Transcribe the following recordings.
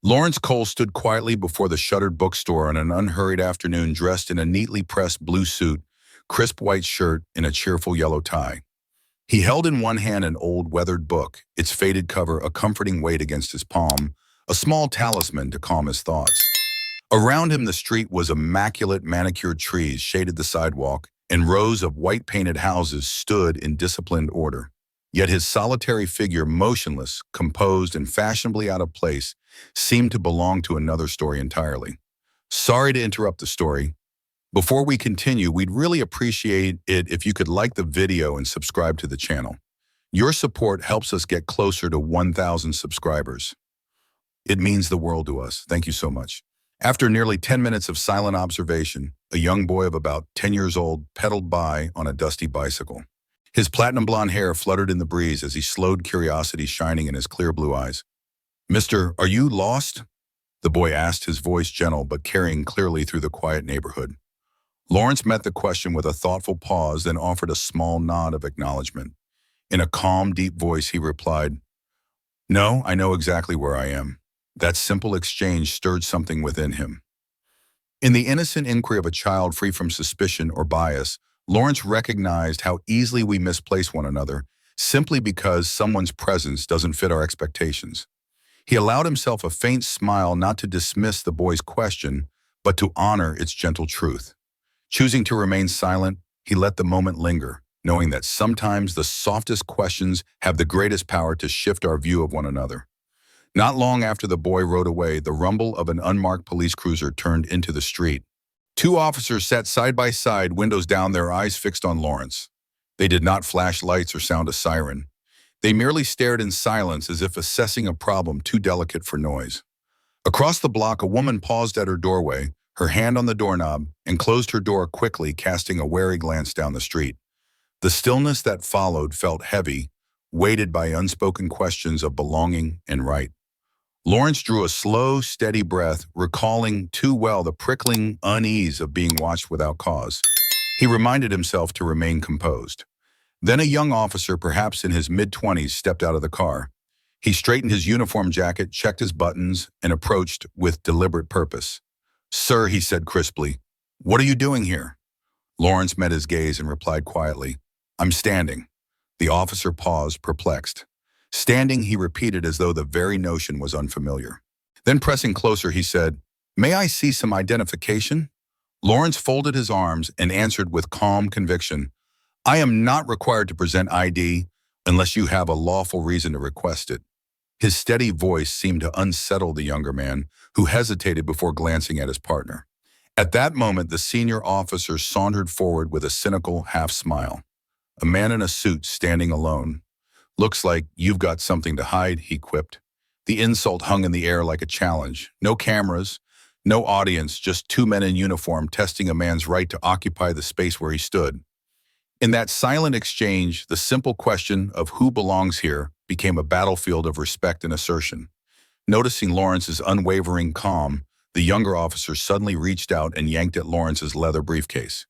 Lawrence Cole stood quietly before the shuttered bookstore on an unhurried afternoon, dressed in a neatly pressed blue suit, crisp white shirt, and a cheerful yellow tie. He held in one hand an old weathered book, its faded cover a comforting weight against his palm, a small talisman to calm his thoughts. Around him the street was immaculate manicured trees shaded the sidewalk, and rows of white-painted houses stood in disciplined order. Yet his solitary figure, motionless, composed, and fashionably out of place, seemed to belong to another story entirely. Sorry to interrupt the story. Before we continue, we'd really appreciate it if you could like the video and subscribe to the channel. Your support helps us get closer to 1,000 subscribers. It means the world to us. Thank you so much. After nearly 10 minutes of silent observation, a young boy of about 10 years old pedaled by on a dusty bicycle. His platinum blonde hair fluttered in the breeze as he slowed, curiosity shining in his clear blue eyes. "Mister, are you lost?" the boy asked, his voice gentle but carrying clearly through the quiet neighborhood. Lawrence met the question with a thoughtful pause, then offered a small nod of acknowledgement. In a calm, deep voice, he replied, "No, I know exactly where I am." That simple exchange stirred something within him. In the innocent inquiry of a child free from suspicion or bias, Lawrence recognized how easily we misplace one another simply because someone's presence doesn't fit our expectations. He allowed himself a faint smile, not to dismiss the boy's question, but to honor its gentle truth. Choosing to remain silent, he let the moment linger, knowing that sometimes the softest questions have the greatest power to shift our view of one another. Not long after the boy rode away, the rumble of an unmarked police cruiser turned into the street. Two officers sat side by side, windows down, their eyes fixed on Lawrence. They did not flash lights or sound a siren. They merely stared in silence, as if assessing a problem too delicate for noise. Across the block, a woman paused at her doorway, her hand on the doorknob, and closed her door quickly, casting a wary glance down the street. The stillness that followed felt heavy, weighted by unspoken questions of belonging and right. Lawrence drew a slow, steady breath, recalling too well the prickling unease of being watched without cause. He reminded himself to remain composed. Then a young officer, perhaps in his mid-20s, stepped out of the car. He straightened his uniform jacket, checked his buttons, and approached with deliberate purpose. "Sir," he said crisply, "what are you doing here?" Lawrence met his gaze and replied quietly, "I'm standing." The officer paused, perplexed. Standing, he repeated as though the very notion was unfamiliar. Then pressing closer, he said, "May I see some identification?" Lawrence folded his arms and answered with calm conviction, "I am not required to present ID unless you have a lawful reason to request it." His steady voice seemed to unsettle the younger man, who hesitated before glancing at his partner. At that moment, the senior officer sauntered forward with a cynical half-smile. A man in a suit standing alone. "Looks like you've got something to hide," he quipped. The insult hung in the air like a challenge. No cameras, no audience, just two men in uniform testing a man's right to occupy the space where he stood. In that silent exchange, the simple question of who belongs here became a battlefield of respect and assertion. Noticing Lawrence's unwavering calm, the younger officer suddenly reached out and yanked at Lawrence's leather briefcase.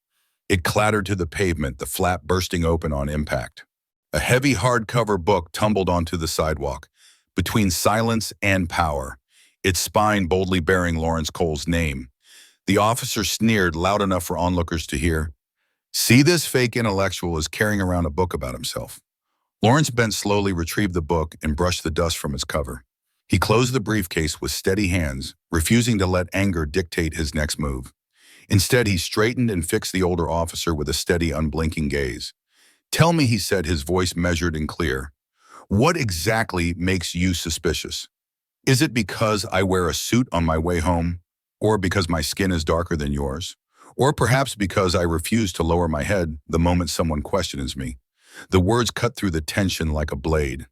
It clattered to the pavement, the flap bursting open on impact. A heavy hardcover book tumbled onto the sidewalk, between silence and power, its spine boldly bearing Lawrence Cole's name. The officer sneered loud enough for onlookers to hear. "See, this fake intellectual is carrying around a book about himself." Lawrence bent slowly, retrieved the book, and brushed the dust from its cover. He closed the briefcase with steady hands, refusing to let anger dictate his next move. Instead, he straightened and fixed the older officer with a steady, unblinking gaze. "Tell me," he said, his voice measured and clear, "what exactly makes you suspicious? Is it because I wear a suit on my way home? Or because my skin is darker than yours? Or perhaps because I refuse to lower my head the moment someone questions me?" The words cut through the tension like a blade.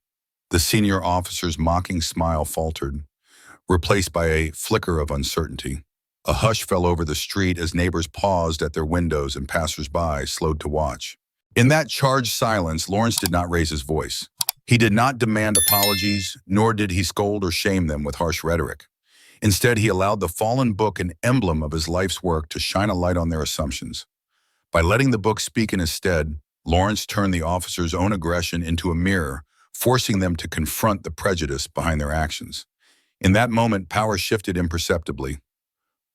The senior officer's mocking smile faltered, replaced by a flicker of uncertainty. A hush fell over the street as neighbors paused at their windows and passers-by slowed to watch. In that charged silence, Lawrence did not raise his voice. He did not demand apologies, nor did he scold or shame them with harsh rhetoric. Instead, he allowed the fallen book, an emblem of his life's work, to shine a light on their assumptions. By letting the book speak in his stead, Lawrence turned the officer's own aggression into a mirror, forcing them to confront the prejudice behind their actions. In that moment, power shifted imperceptibly.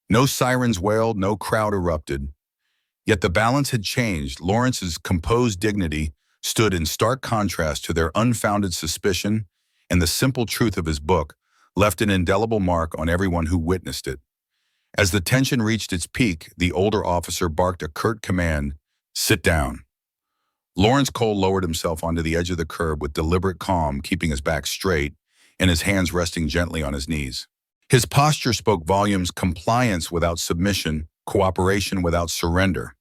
No sirens wailed, no crowd erupted. Yet the balance had changed. Lawrence's composed dignity stood in stark contrast to their unfounded suspicion, and the simple truth of his book left an indelible mark on everyone who witnessed it. As the tension reached its peak, the older officer barked a curt command, "Sit down." Lawrence Cole lowered himself onto the edge of the curb with deliberate calm, keeping his back straight and his hands resting gently on his knees. His posture spoke volumes: compliance without submission, cooperation without surrender.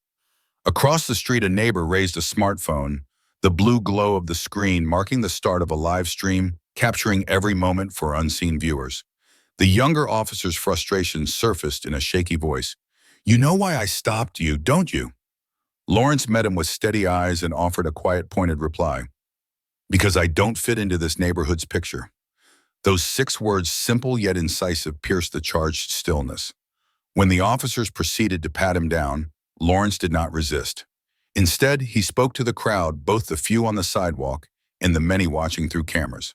Across the street, a neighbor raised a smartphone, the blue glow of the screen marking the start of a live stream, capturing every moment for unseen viewers. The younger officer's frustration surfaced in a shaky voice. "You know why I stopped you, don't you?" Lawrence met him with steady eyes and offered a quiet, pointed reply. "Because I don't fit into this neighborhood's picture." Those 6 words, simple yet incisive, pierced the charged stillness. When the officers proceeded to pat him down, Lawrence did not resist. Instead, he spoke to the crowd, both the few on the sidewalk and the many watching through cameras.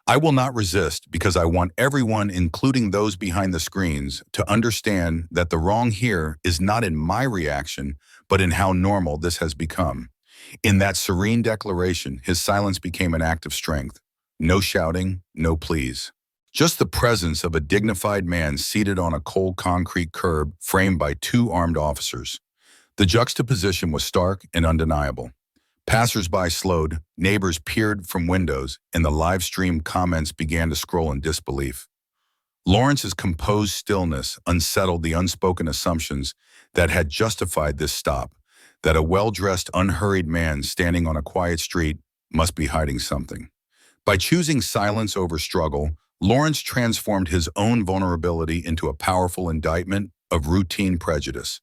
"I will not resist because I want everyone, including those behind the screens, to understand that the wrong here is not in my reaction, but in how normal this has become." In that serene declaration, his silence became an act of strength. No shouting, no pleas. Just the presence of a dignified man seated on a cold concrete curb framed by 2 armed officers. The juxtaposition was stark and undeniable. Passers-by slowed, neighbors peered from windows, and the live-stream comments began to scroll in disbelief. Lawrence's composed stillness unsettled the unspoken assumptions that had justified this stop, that a well-dressed, unhurried man standing on a quiet street must be hiding something. By choosing silence over struggle, Lawrence transformed his own vulnerability into a powerful indictment of routine prejudice.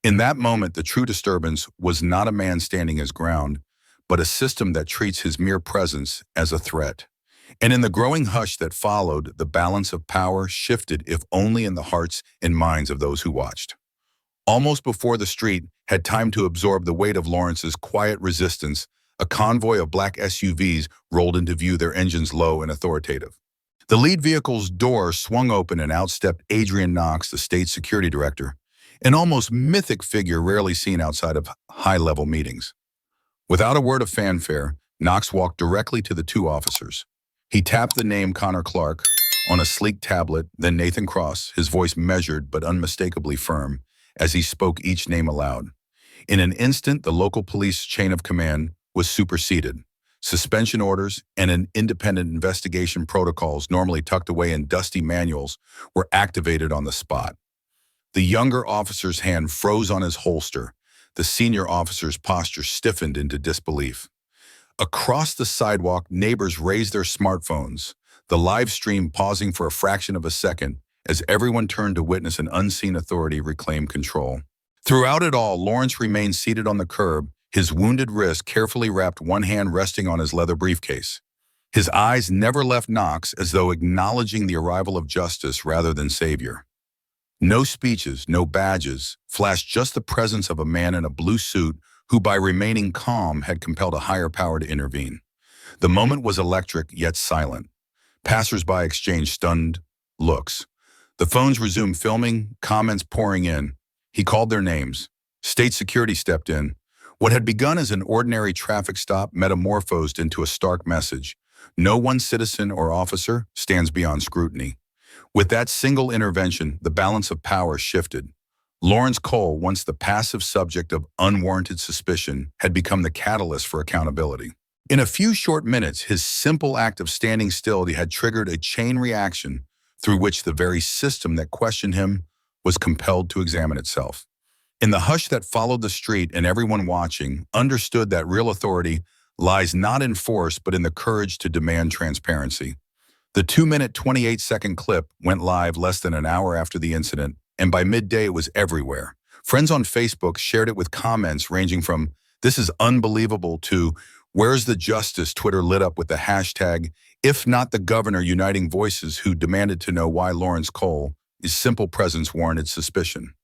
In that moment, the true disturbance was not a man standing his ground, but a system that treats his mere presence as a threat. And in the growing hush that followed, the balance of power shifted, if only in the hearts and minds of those who watched. Almost before the street had time to absorb the weight of Lawrence's quiet resistance, a convoy of black SUVs rolled into view, their engines low and authoritative. The lead vehicle's door swung open and out stepped Adrian Knox, the state security director, an almost mythic figure rarely seen outside of high-level meetings. Without a word of fanfare, Knox walked directly to the 2 officers. He tapped the name Connor Clark on a sleek tablet, then Nathan Cross, his voice measured but unmistakably firm, as he spoke each name aloud. In an instant, the local police chain of command was superseded. Suspension orders and an independent investigation protocols normally tucked away in dusty manuals were activated on the spot. The younger officer's hand froze on his holster. The senior officer's posture stiffened into disbelief. Across the sidewalk, neighbors raised their smartphones, the live stream pausing for a fraction of a second as everyone turned to witness an unseen authority reclaim control. Throughout it all, Lawrence remained seated on the curb, his wounded wrist carefully wrapped, one hand resting on his leather briefcase. His eyes never left Knox, as though acknowledging the arrival of justice rather than savior. No speeches, no badges, flashed just the presence of a man in a blue suit who, by remaining calm, had compelled a higher power to intervene. The moment was electric, yet silent. Passers-by exchanged stunned looks. The phones resumed filming, comments pouring in. He called their names. State security stepped in. What had begun as an ordinary traffic stop metamorphosed into a stark message. No one citizen or officer stands beyond scrutiny. With that single intervention, the balance of power shifted. Lawrence Cole, once the passive subject of unwarranted suspicion, had become the catalyst for accountability. In a few short minutes, his simple act of standing still had triggered a chain reaction through which the very system that questioned him was compelled to examine itself. In the hush that followed, the street and everyone watching understood that real authority lies not in force but in the courage to demand transparency. The 2-minute, 28-second clip went live less than an hour after the incident, and by midday it was everywhere. Friends on Facebook shared it with comments ranging from "This is unbelievable" to "Where's the justice?" Twitter lit up with the hashtag "If Not the Governor," uniting voices who demanded to know why Lawrence Cole's simple presence warranted suspicion.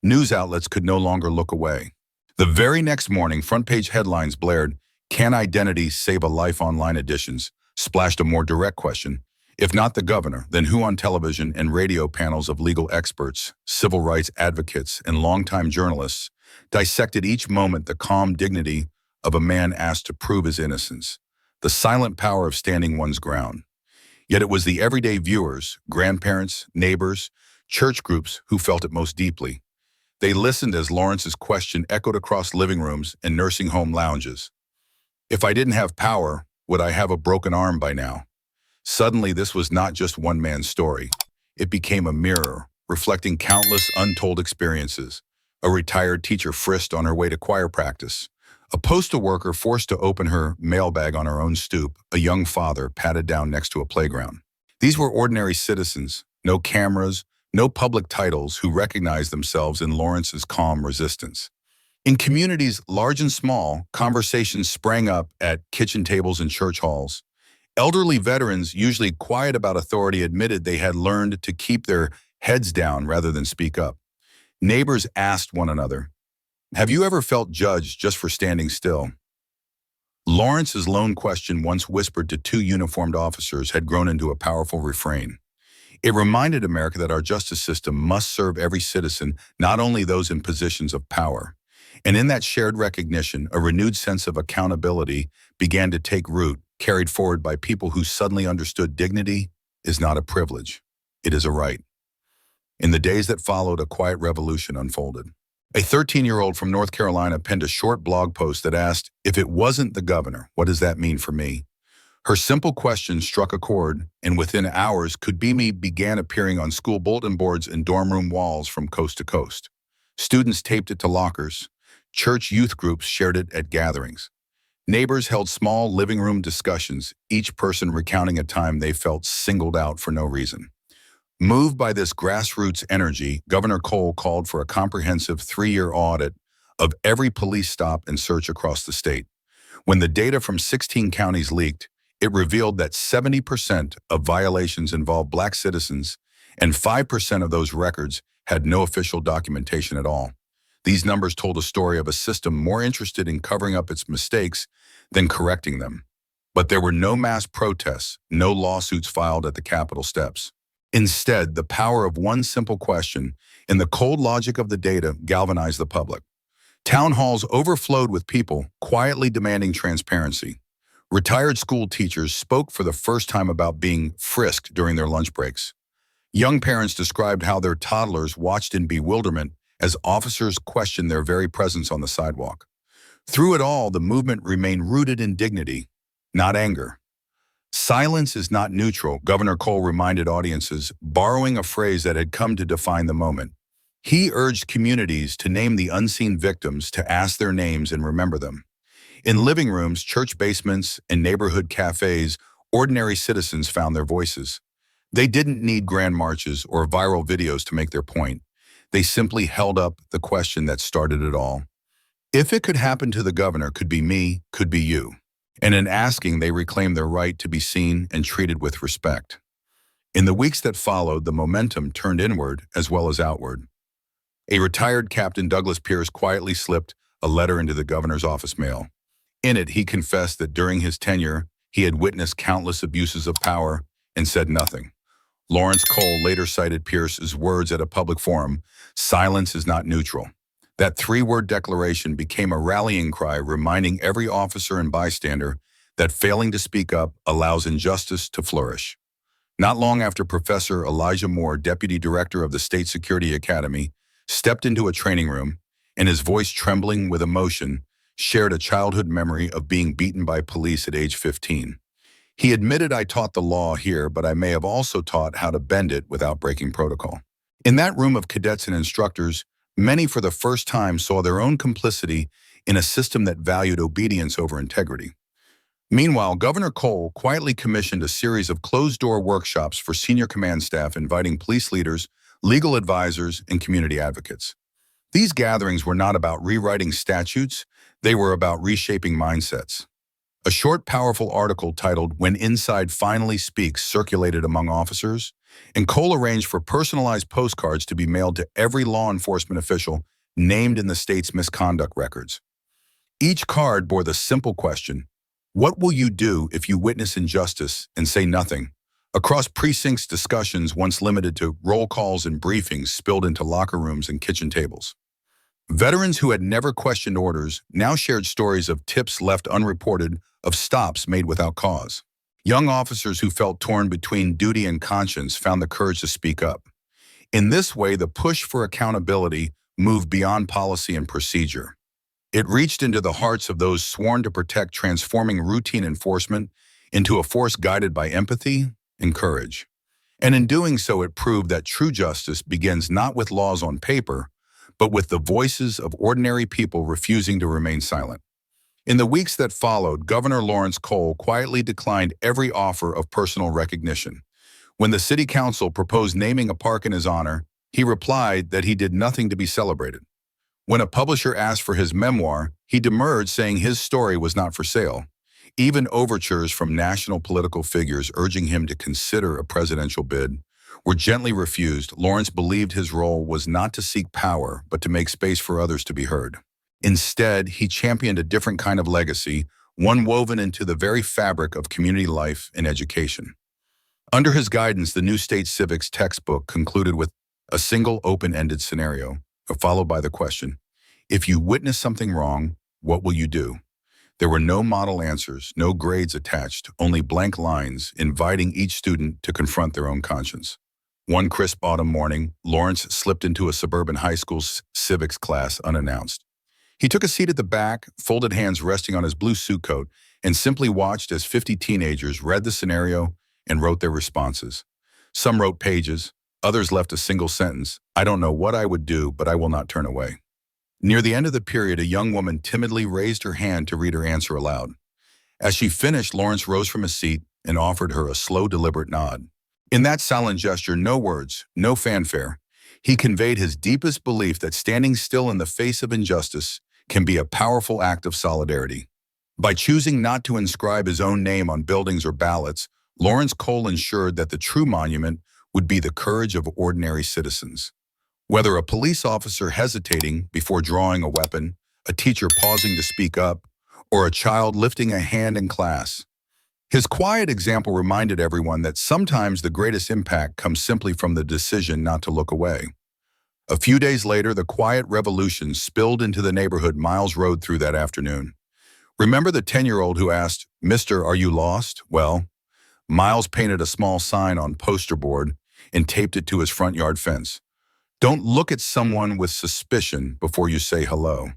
News outlets could no longer look away. The very next morning, front-page headlines blared, "Can identity save a life?" Online editions splashed a more direct question: If not the governor, then who on television and radio panels of legal experts, civil rights advocates, and longtime journalists dissected each moment the calm dignity of a man asked to prove his innocence, the silent power of standing one's ground. Yet it was the everyday viewers, grandparents, neighbors, church groups who felt it most deeply. They listened as Lawrence's question echoed across living rooms and nursing home lounges. If I didn't have power, would I have a broken arm by now? Suddenly, this was not just one man's story. It became a mirror, reflecting countless untold experiences. A retired teacher frisked on her way to choir practice. A postal worker forced to open her mailbag on her own stoop. A young father patted down next to a playground. These were ordinary citizens, no cameras, no public titles, who recognized themselves in Lawrence's calm resistance. In communities large and small, conversations sprang up at kitchen tables and church halls. Elderly veterans, usually quiet about authority, admitted they had learned to keep their heads down rather than speak up. Neighbors asked one another, "Have you ever felt judged just for standing still?" Lawrence's lone question, once whispered to two uniformed officers, had grown into a powerful refrain. It reminded America that our justice system must serve every citizen, not only those in positions of power. And in that shared recognition, a renewed sense of accountability began to take root, carried forward by people who suddenly understood dignity is not a privilege, it is a right. In the days that followed, a quiet revolution unfolded. A 13-year-old from North Carolina penned a short blog post that asked, "If it wasn't the governor, what does that mean for me?" Her simple question struck a chord, and within hours, "Could Be Me" began appearing on school bulletin boards and dorm room walls from coast to coast. Students taped it to lockers. Church youth groups shared it at gatherings. Neighbors held small living room discussions, each person recounting a time they felt singled out for no reason. Moved by this grassroots energy, Governor Cole called for a comprehensive 3-year audit of every police stop and search across the state. When the data from 16 counties leaked, it revealed that 70% of violations involved Black citizens, and 5% of those records had no official documentation at all. These numbers told a story of a system more interested in covering up its mistakes than correcting them. But there were no mass protests, no lawsuits filed at the Capitol steps. Instead, the power of one simple question and the cold logic of the data galvanized the public. Town halls overflowed with people quietly demanding transparency. Retired school teachers spoke for the first time about being frisked during their lunch breaks. Young parents described how their toddlers watched in bewilderment as officers questioned their very presence on the sidewalk. Through it all, the movement remained rooted in dignity, not anger. Silence is not neutral, Governor Cole reminded audiences, borrowing a phrase that had come to define the moment. He urged communities to name the unseen victims, to ask their names and remember them. In living rooms, church basements, and neighborhood cafes, ordinary citizens found their voices. They didn't need grand marches or viral videos to make their point. They simply held up the question that started it all. If it could happen to the governor, could be me, could be you. And in asking, they reclaimed their right to be seen and treated with respect. In the weeks that followed, the momentum turned inward as well as outward. A retired Captain Douglas Pierce quietly slipped a letter into the governor's office mail. In it, he confessed that during his tenure, he had witnessed countless abuses of power and said nothing. Lawrence Cole later cited Pierce's words at a public forum, "Silence is not neutral." That 3-word declaration became a rallying cry, reminding every officer and bystander that failing to speak up allows injustice to flourish. Not long after, Professor Elijah Moore, deputy director of the State Security Academy, stepped into a training room, and his voice trembling with emotion, shared a childhood memory of being beaten by police at age 15. He admitted, "I taught the law here, but I may have also taught how to bend it without breaking protocol." In that room of cadets and instructors, many for the first time saw their own complicity in a system that valued obedience over integrity. Meanwhile, Governor Cole quietly commissioned a series of closed-door workshops for senior command staff, inviting police leaders, legal advisors, and community advocates. These gatherings were not about rewriting statutes, they were about reshaping mindsets. A short, powerful article titled "When Inside Finally Speaks" circulated among officers, and Cole arranged for personalized postcards to be mailed to every law enforcement official named in the state's misconduct records. Each card bore the simple question, "What will you do if you witness injustice and say nothing?" Across precincts, discussions, once limited to roll calls and briefings, spilled into locker rooms and kitchen tables. Veterans who had never questioned orders now shared stories of tips left unreported, of stops made without cause. Young officers who felt torn between duty and conscience found the courage to speak up. In this way, the push for accountability moved beyond policy and procedure. It reached into the hearts of those sworn to protect, transforming routine enforcement into a force guided by empathy and courage. And in doing so, it proved that true justice begins not with laws on paper, but with the voices of ordinary people refusing to remain silent. In the weeks that followed, Governor Lawrence Cole quietly declined every offer of personal recognition. When the city council proposed naming a park in his honor, he replied that he did nothing to be celebrated. When a publisher asked for his memoir, he demurred, saying his story was not for sale. Even overtures from national political figures urging him to consider a presidential bid were gently refused. Lawrence believed his role was not to seek power, but to make space for others to be heard. Instead, he championed a different kind of legacy, one woven into the very fabric of community life and education. Under his guidance, the new state civics textbook concluded with a single open-ended scenario, followed by the question, if you witness something wrong, what will you do? There were no model answers, no grades attached, only blank lines inviting each student to confront their own conscience. One crisp autumn morning, Lawrence slipped into a suburban high school's civics class unannounced. He took a seat at the back, folded hands resting on his blue suit coat, and simply watched as 50 teenagers read the scenario and wrote their responses. Some wrote pages, others left a single sentence, I don't know what I would do, but I will not turn away. Near the end of the period, a young woman timidly raised her hand to read her answer aloud. As she finished, Lawrence rose from his seat and offered her a slow, deliberate nod. In that silent gesture, no words, no fanfare, he conveyed his deepest belief that standing still in the face of injustice can be a powerful act of solidarity. By choosing not to inscribe his own name on buildings or ballots, Lawrence Cole ensured that the true monument would be the courage of ordinary citizens. Whether a police officer hesitating before drawing a weapon, a teacher pausing to speak up, or a child lifting a hand in class, his quiet example reminded everyone that sometimes the greatest impact comes simply from the decision not to look away. A few days later, the quiet revolution spilled into the neighborhood Miles rode through that afternoon. Remember the 10-year-old who asked, "Mister, are you lost?" Well, Miles painted a small sign on poster board and taped it to his front yard fence. Don't look at someone with suspicion before you say hello.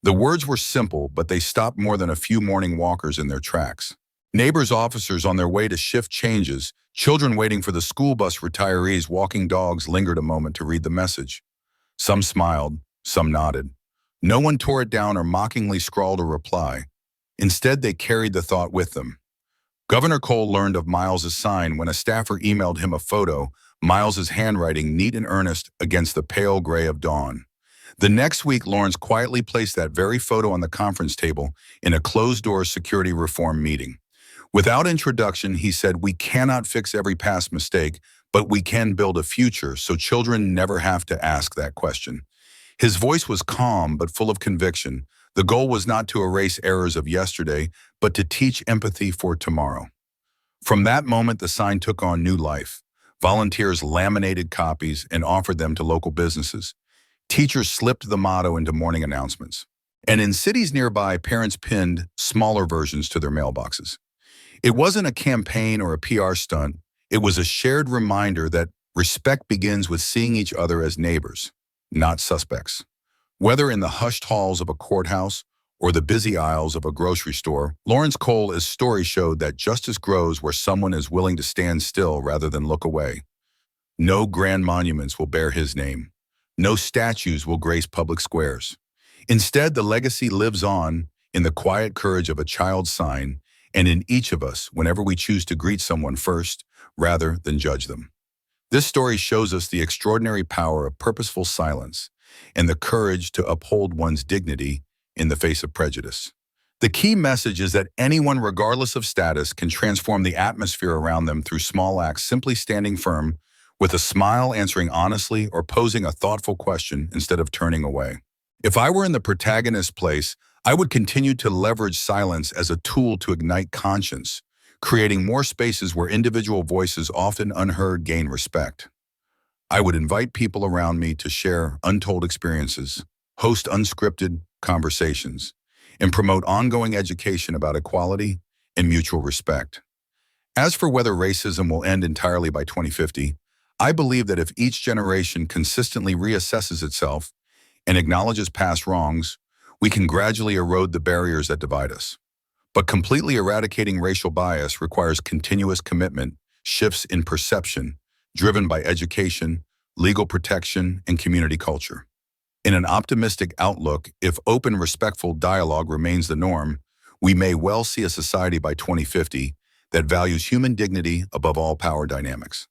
The words were simple, but they stopped more than a few morning walkers in their tracks. Neighbors, officers on their way to shift changes, children waiting for the school bus, retirees, walking dogs lingered a moment to read the message. Some smiled, some nodded. No one tore it down or mockingly scrawled a reply. Instead, they carried the thought with them. Governor Cole learned of Miles's sign when a staffer emailed him a photo, Miles's handwriting neat and earnest against the pale gray of dawn. The next week, Lawrence quietly placed that very photo on the conference table in a closed-door security reform meeting. Without introduction, he said, "We cannot fix every past mistake, but we can build a future so children never have to ask that question." His voice was calm but full of conviction. The goal was not to erase errors of yesterday, but to teach empathy for tomorrow. From that moment, the sign took on new life. Volunteers laminated copies and offered them to local businesses. Teachers slipped the motto into morning announcements. And in cities nearby, parents pinned smaller versions to their mailboxes. It wasn't a campaign or a PR stunt. It was a shared reminder that respect begins with seeing each other as neighbors, not suspects. Whether in the hushed halls of a courthouse or the busy aisles of a grocery store, Lawrence Cole's story showed that justice grows where someone is willing to stand still rather than look away. No grand monuments will bear his name. No statues will grace public squares. Instead, the legacy lives on in the quiet courage of a child's sign and in each of us whenever we choose to greet someone first rather than judge them. This story shows us the extraordinary power of purposeful silence and the courage to uphold one's dignity in the face of prejudice. The key message is that anyone, regardless of status, can transform the atmosphere around them through small acts, simply standing firm, with a smile, answering honestly, or posing a thoughtful question instead of turning away. If I were in the protagonist's place, I would continue to leverage silence as a tool to ignite conscience, creating more spaces where individual voices often unheard gain respect. I would invite people around me to share untold experiences, host unscripted conversations, and promote ongoing education about equality and mutual respect. As for whether racism will end entirely by 2050, I believe that if each generation consistently reassesses itself and acknowledges past wrongs, we can gradually erode the barriers that divide us. But completely eradicating racial bias requires continuous commitment, shifts in perception, driven by education, legal protection, and community culture. In an optimistic outlook, if open, respectful dialogue remains the norm, we may well see a society by 2050 that values human dignity above all power dynamics.